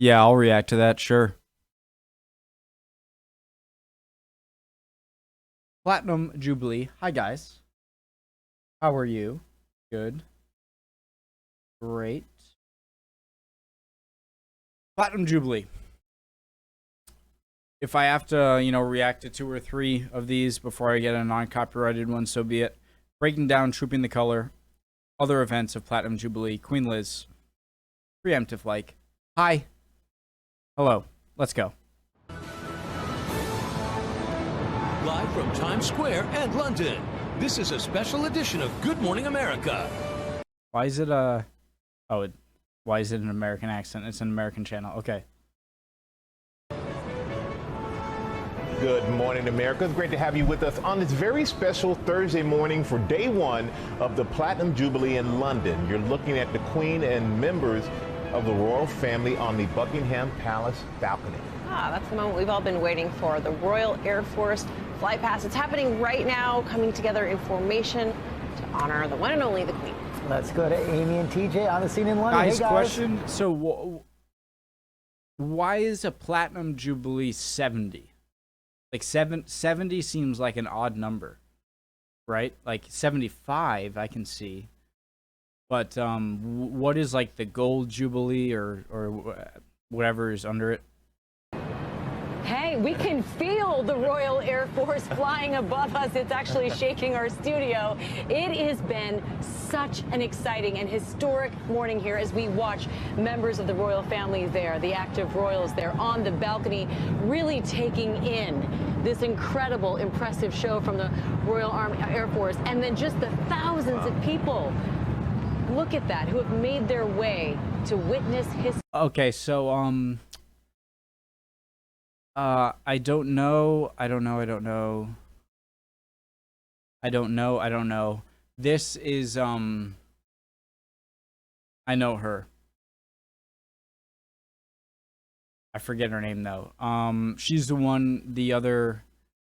Yeah, I'll react to that, sure. Platinum Jubilee. Hi, guys. How are you? Good. Great. Platinum Jubilee. If I have to, react to 2 or 3 of these before I get a non-copyrighted one, so be it. Breaking down Trooping the Color, other events of Platinum Jubilee, Queen Liz, preemptive like. Hi. Hello. Let's go. Live from Times Square and London, this is a special edition of Good Morning America. Why is it why is it an American accent? It's an American channel. Okay. Good morning, America. It's great to have you with us on this very special Thursday morning for day 1 of the Platinum Jubilee in London. You're looking at the Queen and members of the royal family on the Buckingham Palace balcony. That's the moment we've all been waiting for. The Royal Air Force flight past. It's happening right now, coming together in formation to honor the one and only the Queen. Let's go to Amy and TJ on the scene in London. Guys, hey guys. Question. So why is a Platinum Jubilee 70? Like 70 seems like an odd number, right? Like 75 I can see. But what is like the Gold Jubilee or whatever is under it? Hey, we can feel the Royal Air Force flying above us. It's actually shaking our studio. It has been such an exciting and historic morning here as we watch members of the royal family there, the active royals there on the balcony, really taking in this incredible, impressive show from the Royal Air Force, and then just the thousands of people. Look at that, who have made their way to witness his. Okay, so I don't know. This is I know her. I forget her name though. She's the one, the other,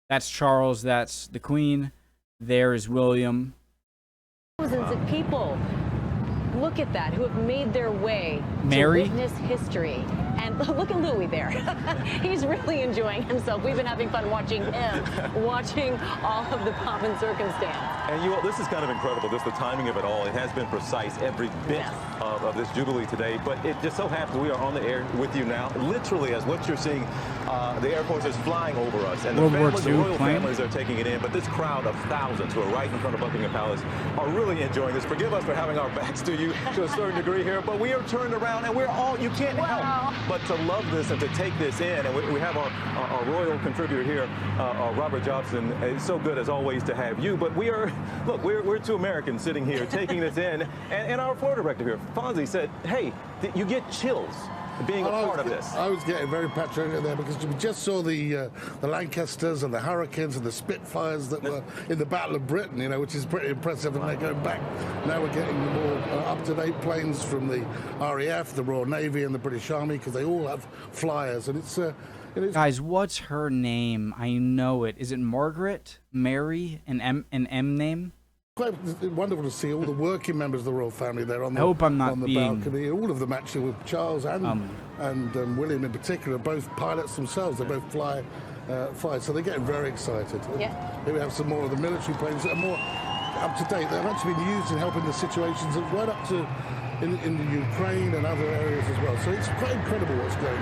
that's Charles, that's the Queen. There is William. Thousands of people. Look at that, who have made their way Mary? to witness history. And look at Louis there. He's really enjoying himself. We've been having fun watching him, watching all of the pomp and circumstance. And this is kind of incredible, just the timing of it all. It has been precise, every bit of this Jubilee today. But it just so happens we are on the air with you now, literally as what you're seeing, the Air Force is flying over us. And the royal families are taking it in. But this crowd of thousands who are right in front of Buckingham Palace are really enjoying this. Forgive us for having our backs to you to a certain degree here, but we are turned around and we're all, you can't help but to love this and to take this in. And we have our royal contributor here, Robert Jobson. It's so good as always to have you, but we are, look, we're 2 Americans sitting here taking this in, and our floor director here, Fonzie, said, hey, you get chills being a part of this. I was getting very patriotic there because we just saw the Lancasters and the Hurricanes and the Spitfires that were in the Battle of Britain, which is pretty impressive, and they're going back. Now we're getting the more up-to-date planes from the RAF, the Royal Navy, and the British Army, because they all have flyers, and it's Guys, what's her name? I know it. Is it Margaret? Mary? An M name? Quite wonderful to see all the working members of the royal family there on the, I hope I'm not on the being... balcony. All of them actually, with Charles and William in particular, both pilots themselves. They both fly, so they're getting very excited. Yeah. Here we have some more of the military planes that are more up to date. They've actually been used in helping the situations right up to in the Ukraine and other areas as well. So it's quite incredible what's going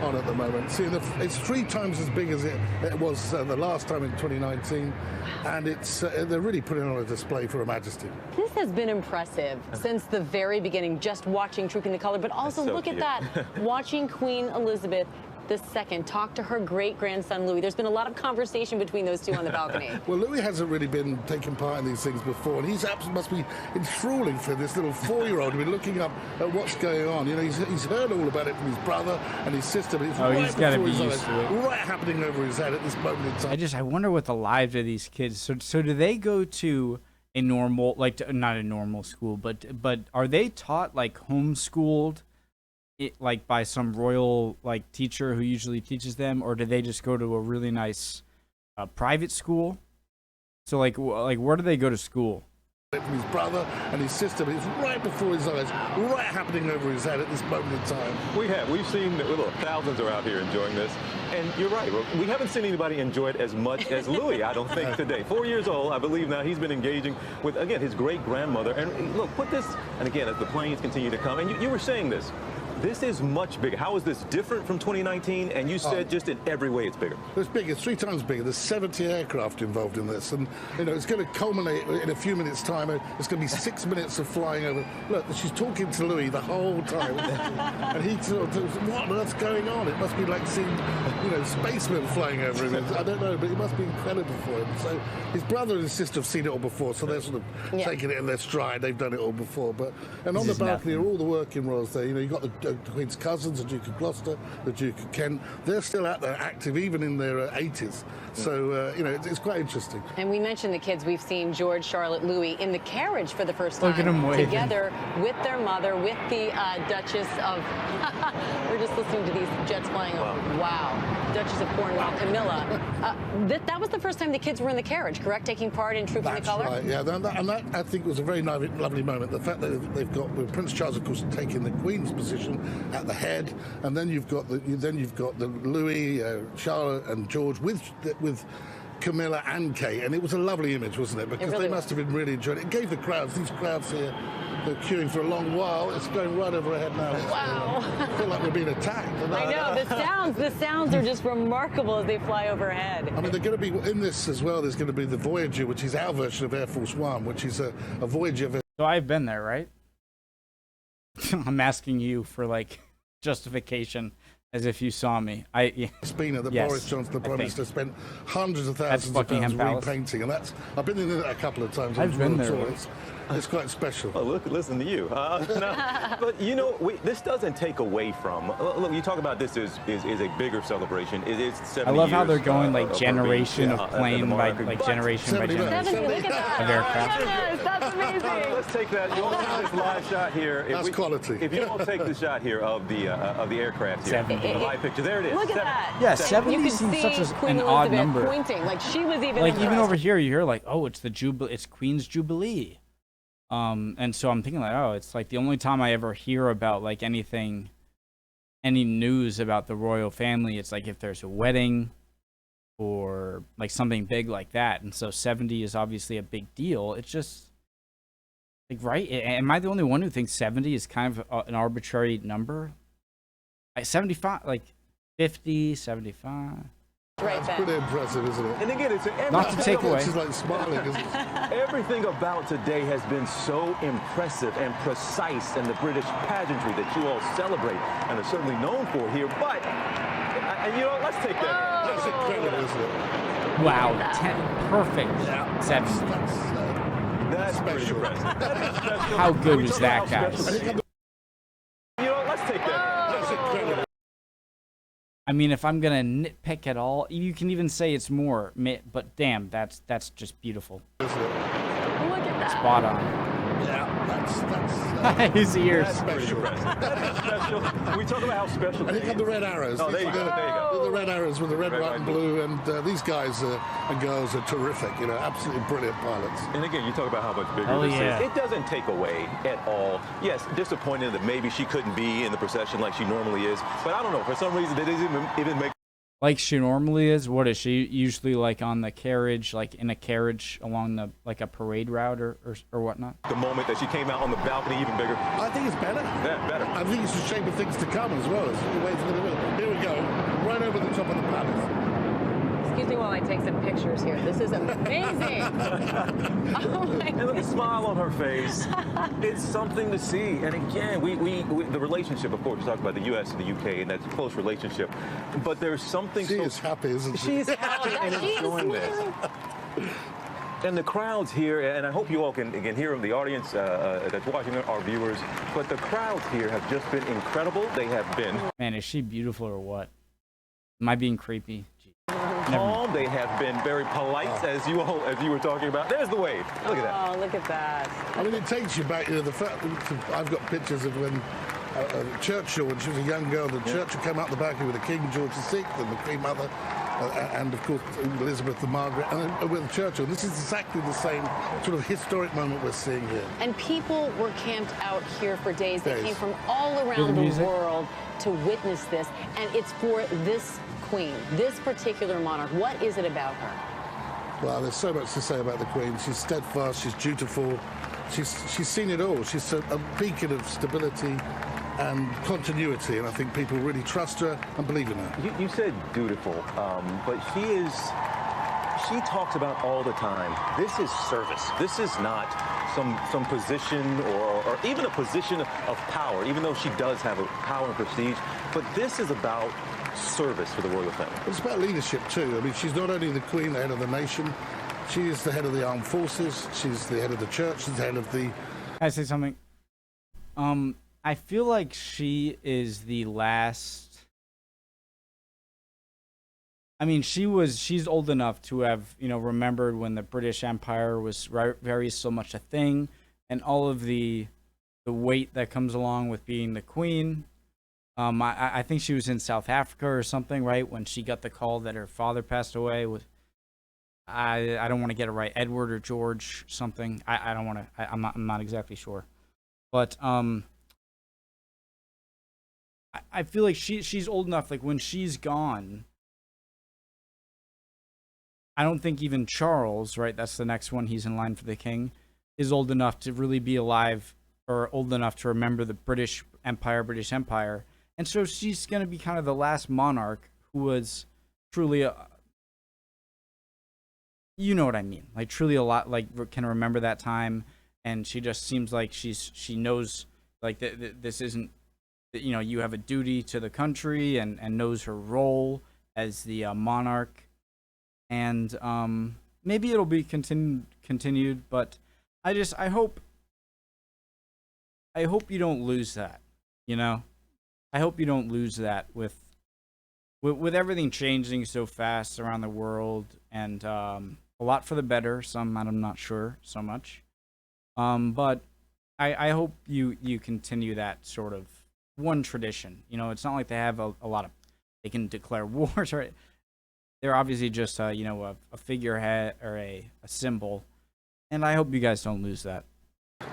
on at the moment. See, it's 3 times as big as it was the last time in 2019, and they're really putting on a display for Her Majesty. This has been impressive since the very beginning, just watching Trooping the Color, but also look at that, watching Queen Elizabeth II talk to her great-grandson Louis. There's been a lot of conversation between those 2 on the balcony. Well, Louis hasn't really been taking part in these things before, and must be enthralling for this little 4-year-old to be looking up at what's going on. He's heard all about it from his brother and his sister, but it's he's got to be used to it. Right happening over his head at this moment in time. I wonder what the lives of these kids. So do they go to a normal, not a normal school, but are they taught like homeschooled? Like by some royal teacher who usually teaches them, or do they just go to a really nice private school? So like where do they go to school? from his brother and his sister, but it's right before his eyes, right happening over his head at this moment in time. We've seen, look, thousands are out here enjoying this, and you're right, we haven't seen anybody enjoy it as much as Louis, I don't think, today. 4 years old, I believe now, he's been engaging with, again, his great-grandmother, and look, put this, and again, as the planes continue to come, and you were saying this is much bigger. How is this different from 2019? And you said just in every way it's bigger. It's bigger, 3 times bigger. There's 70 aircraft involved in this, and it's going to culminate in a few minutes' time. It's going to be 6 minutes of flying over. Look, she's talking to Louis the whole time, and he sort of, what on earth's going on? It must be like seeing, spacemen flying over him. I don't know, but it must be incredible for him. So his brother and his sister have seen it all before, so they're sort of taking it in their stride. They've done it all before, and on the balcony are all the working royals there. You've got the Queen's cousins, the Duke of Gloucester, the Duke of Kent. They're still out there active, even in their 80s. So, it's quite interesting. And we mentioned the kids. We've seen George, Charlotte, Louis in the carriage for the first time. Look at 'em waving. Together with their mother, with the Duchess of... We're just listening to these jets flying over. Wow. Duchess of Cornwall, Camilla. That was the first time the kids were in the carriage, correct? Taking part in Trooping the Colour? That's right, yeah. And that, I think, was a very lovely moment. The fact that they've got Prince Charles, of course, taking the Queen's position at the head, and then you've got the Louis, Charlotte, and George with Camilla and Kate, and it was a lovely image, wasn't it? Because they must have been really enjoying it. It gave these crowds here, they're queuing for a long while. It's going right over our head now. Wow. I feel like we're being attacked. I know, the sounds are just remarkable as they fly overhead. I mean, they're going to be in this as well. There's going to be the Voyager, which is our version of Air Force One, which is a Voyager. So I've been there, right? I'm asking you for justification as if you saw me. It's been that Boris Johnson, the Prime Minister, spent hundreds of thousands of pounds repainting, and I've been in it a couple of times. I've been there. It's quite special. Oh, look, listen to you. But this doesn't take away from. Look, you talk about this is a bigger celebration. It is 70 I love how years, they're going generation of plane by generation by generation Look at that. of aircraft. Yes, that's amazing. Let's take that. You'll have this live shot here. That's quality. If you don't take the shot here of the aircraft here, the live picture, there it is. Look at that. Yeah, 70 seems such an odd number. Pointing, she was even even over here, you hear oh, it's the Jubilee, it's Queen's Jubilee. And so I'm thinking oh, it's the only time I ever hear about any news about the royal family, it's if there's a wedding or something big like that. And so 70 is obviously a big deal. It's just right? Am I the only one who thinks 70 is kind of an arbitrary number? 75, 50, 75. Right That's then. pretty impressive, isn't it? And again, it's Not to take away. She's smiling, isn't it? Everything about today has been so impressive and precise, and the British pageantry that you all celebrate and are certainly known for here. But, let's take that. That's incredible, isn't it? Wow, perfect. 70. That's pretty special. impressive. That is special. How good We was talk that, about how guys? special- let's take that. That's incredible. I mean, if I'm gonna nitpick at all, you can even say it's more, but damn, that's just beautiful. Look at that. Spot on. Yeah, that's His ears. that's special. That is special. We talk about how special And it you have is. the red arrows. Oh, there you go. There you go. The red arrows with the red, white, and blue, and these guys and girls are terrific. Absolutely brilliant pilots. And again, you talk about how much bigger Oh, this yeah. is. It doesn't take away at all. Yes, disappointed that maybe she couldn't be in the procession like she normally is. But I don't know. For some reason, it doesn't even make. Like she normally is. What is she usually on the carriage, in a carriage along the a parade route or whatnot? The moment that she came out on the balcony even bigger. I think it's better. Yeah, better. I think it's the shape of things to come as well. Here we go, right over the top of the palace. Excuse me while I take some pictures here. This is amazing. Oh my And look at the smile on her face. It's something to see. And again, we the relationship, of course, we talk about the U.S. and the U.K. and that's a close relationship. But there's something She is happy, isn't she? She's happy and enjoying this. And the crowds here, and I hope you all can hear them, the audience that's watching, our viewers, but the crowds here have just been incredible. They have been Man, is she beautiful or what? Am I being creepy? calm. They have been very polite, as you were talking about. There's the wave. Look at that. Oh, look at that. I mean, it takes you back, the fact that I've got pictures of when Churchill, when she was a young girl, Churchill came out the balcony with the King George VI and the Queen Mother. and of course Elizabeth and Margaret, and then with Churchill. This is exactly the same sort of historic moment we're seeing here. And people were camped out here for days. They came from all Hear around the the music? world to witness this, and it's for this queen, this particular monarch. What is it about her? Well, there's so much to say about the Queen. She's steadfast, she's dutiful, she's seen it all. She's a beacon of stability and continuity, and I think people really trust her and believe in her. You said dutiful, but she talks about all the time. This is service. This is not some position or even a position of power, even though she does have a power and prestige. But this is about service for the royal family. It's about leadership too. I mean, she's not only the Queen, the head of the nation, she is the head of the armed forces, she's the head of the church, she's the head of the... Can I say something? I feel like she is the last. I mean, she's old enough to have, remembered when the British Empire was very so much a thing, and all of the weight that comes along with being the queen. I think she was in South Africa or something, right, when she got the call that her father passed away. I don't want to get it right, Edward or George something. I don't want to. I'm not exactly sure, but I feel like she's old enough. Like when she's gone, I don't think even Charles, right? That's the next one. He's in line for the king, is old enough to really be alive or old enough to remember the British Empire. And so she's going to be kind of the last monarch who was truly you know what I mean? Like truly a lot, like can remember that time. And she just seems like she knows like this isn't, you have a duty to the country and knows her role as the monarch. And maybe it'll be continued, but I hope you don't lose that, I hope you don't lose that with everything changing so fast around the world, and a lot for the better, some I'm not sure so much. But I hope you continue that sort of one tradition. It's not like they have a lot of, they can declare wars, right? They're obviously just a figurehead or a symbol, and I hope you guys don't lose that.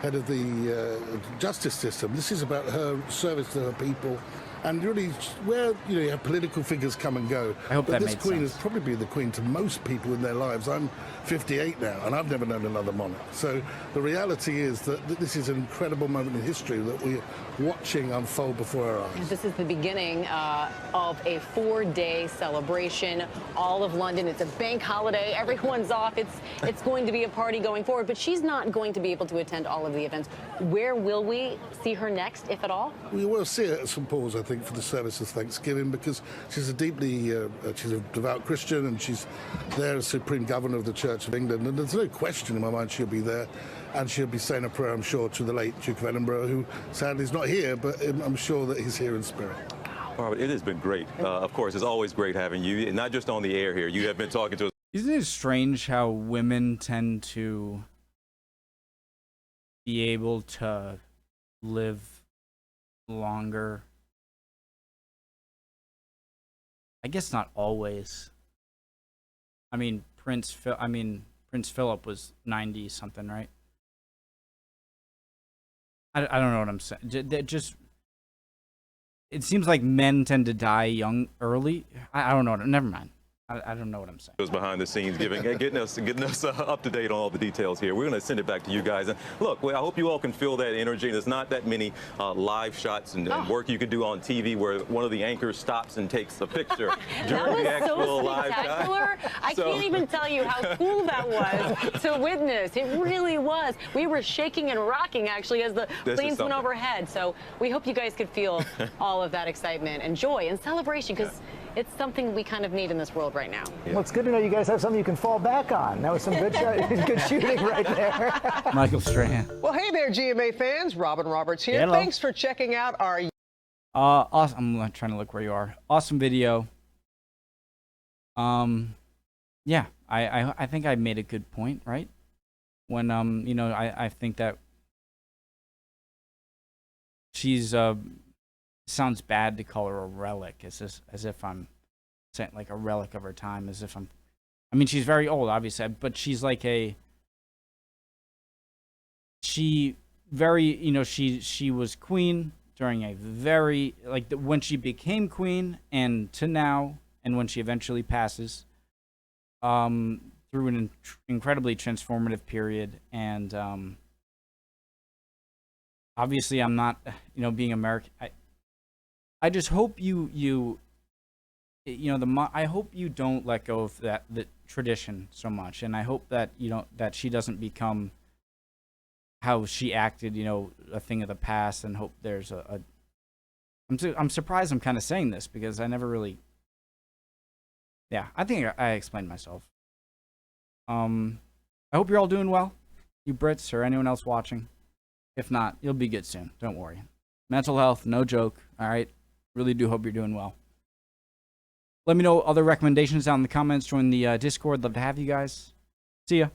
Head of the justice system. This is about her service to her people, and really where you have political figures come and go. I hope but that this made queen sense. has probably been the queen to most people in their lives. I'm 58 now, and I've never known another monarch. So the reality is that this is an incredible moment in history that we're watching unfold before our eyes. This is the beginning of a 4-day celebration. All of London, it's a bank holiday. Everyone's off. It's going to be a party going forward, but she's not going to be able to attend all of the events. Where will we see her next, if at all? We will see her at St. Paul's, I think, for the service of Thanksgiving, because she's a she's a devout Christian, and she's there as Supreme Governor of the Church of England. And there's no question in my mind she'll be there, and she'll be saying a prayer, I'm sure, to the late Duke of Edinburgh, who sadly is not here, but I'm sure that he's here in spirit. Robert, it has been great. Of course, it's always great having you, and not just on the air here. You have been talking to us. Isn't it strange how women tend to be able to live longer? I guess not always. I mean, Prince Philip was 90 something, right? I don't know what I'm saying. Just it seems like men tend to die early. I don't know. Never mind. I don't know what I'm saying. It was behind the scenes, getting us up to date on all the details here. We're going to send it back to you guys. And look, I hope you all can feel that energy. There's not that many live shots and work you can do on TV where one of the anchors stops and takes a picture during the actual live shot. I can't even tell you how cool that was to witness. It really was. We were shaking and rocking, actually, as the planes went overhead. So we hope you guys could feel all of that excitement and joy and celebration, because it's something we kind of need in this world right now. Well, it's good to know you guys have something you can fall back on. That was some good good shooting right there. Michael Strahan. Well, hey there, GMA fans. Robin Roberts here. Hello. Thanks for checking out our... Awesome. I'm trying to look where you are. Awesome video. Yeah, I think I made a good point, right? When, I think that she's, sounds bad to call her a relic, as if I'm like a relic of her time, as if I mean, she's very old, obviously, but she's like she was queen during a very, like, when she became queen and to now, and when she eventually passes, through an incredibly transformative period. And obviously I'm not, being American, I just hope I hope you don't let go of the tradition so much, and I hope that that she doesn't become how she acted, a thing of the past, and hope there's I'm surprised I'm kind of saying this because I never really. Yeah, I think I explained myself. I hope you're all doing well, you Brits or anyone else watching. If not, you'll be good soon. Don't worry. Mental health, no joke. All right. Really do hope you're doing well. Let me know other recommendations down in the comments. Join the Discord. Love to have you guys. See ya.